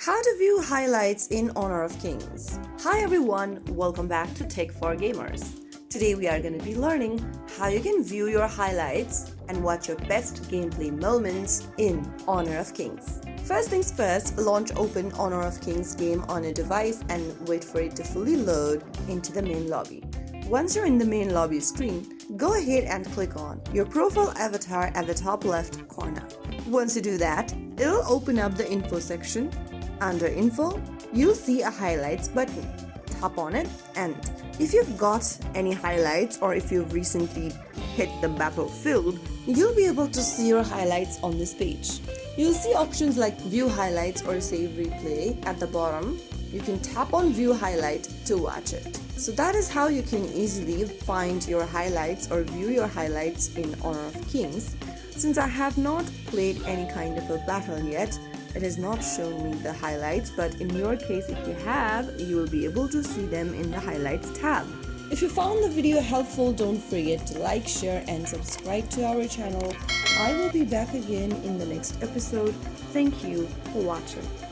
How to view highlights in Honor of Kings. Hi everyone, welcome back to Tech for Gamers. Today we are going to be learning how you can view your highlights and watch your best gameplay moments in Honor of Kings. First things first, launch open Honor of Kings game on a device and wait for it to fully load into the main lobby. Once you're in the main lobby screen, go ahead and click on your profile avatar at the top left corner. Once you do that, it'll open up the info section. Under info, you'll see a highlights button. Tap on it, and if you've got any highlights or if you've recently hit the battlefield, you'll be able to see your highlights on this page. You'll see options like view highlights or save replay at the bottom. You can tap on view highlight to watch it. So that is how you can easily find your highlights or view your highlights in Honor of Kings. Since I have not played any kind of a battle yet, it has not shown me the highlights, but in your case, if you have, you will be able to see them in the highlights tab. If you found the video helpful, don't forget to like, share and subscribe to our channel. I will be back again in the next episode. Thank you for watching.